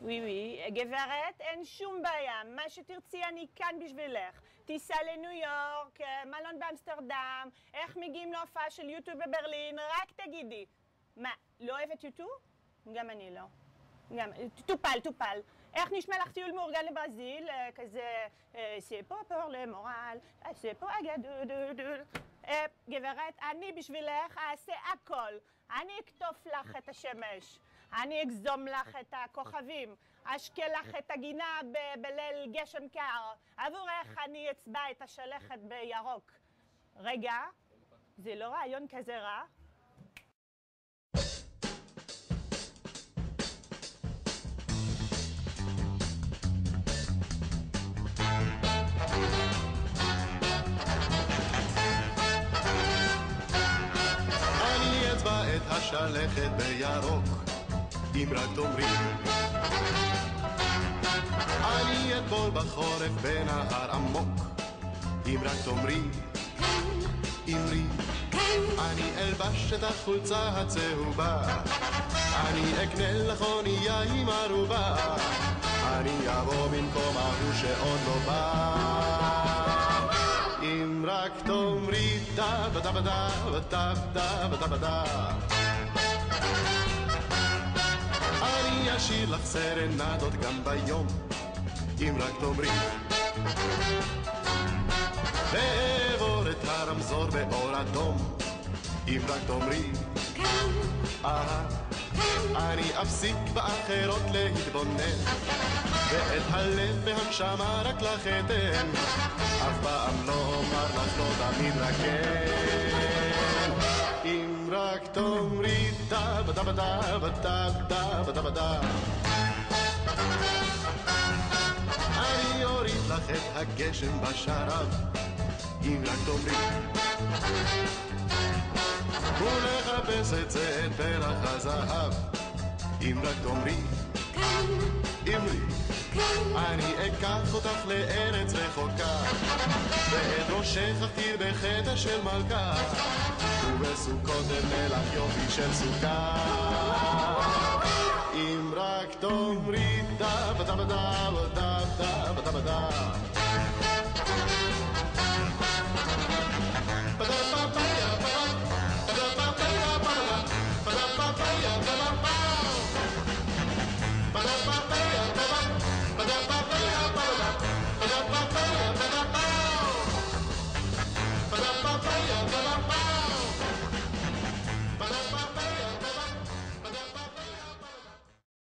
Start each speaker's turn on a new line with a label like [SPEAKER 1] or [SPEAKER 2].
[SPEAKER 1] ווי, גברת, אין שום בעיה. מה שתרצי אני כאן בשבילך. טיסה לניו יורק, מלון באמסטרדם, איך מגיעים להופעה של יוטיוב בברלין, רק תגידי. מה, לא אוהבת יוטיוב? גם אני לא. טופל. איך נשמע לך טיול מאורגן לברזיל? כזה, ספו פור למורל, ספו אגדודודוד. גברת, אני בשבילך אעשה הכל. אני אקטוף לך את השמש. אני אגזום לך את הכוכבים. אשקה לך את הגינה בליל גשם קר. עבורך אני אצבע את השלכת בירוק. רגע, זה לא רעיון כזה רע?
[SPEAKER 2] את השלכת בירוק, אם רק תאמרי. אני אטבול בחורף בנהר עמוק, אם רק תאמרי. אמרי, אני אלבש את החולצה הצהובה, אני אקנה לך אונייה עם ערובה, אני אבוא במקום ההוא שעוד לא בא. אם רק תאמרי דה בדה בדה בדה בדה בדה בדה, אני אשאיר לך סרנדות גם ביום, אם רק תאמרי. ואעבור את הרמזור באור אדום, אם רק תאמרי. אני אפסיק באחרות להתבונן, ואת הלב והנשמה רק לך אתן, אף פעם לא אומר לך לא, תמיד רק כן. אם רק תאמרי דה בדה בדה בדה בדה בדה בדה, אני אוריד לך את הגשם בשרב, אם רק תאמרי. ולחפש את זה את פרח הזהב, אם רק תאמרי. אמרי, אני אקח אותך לארץ רחוקה, ואת ראשך אכתיר בחדר של מלכה, ובסוכות אבנה לך יופי של סוכה. אם רק תאמרי דה בדה בדה בדה בדה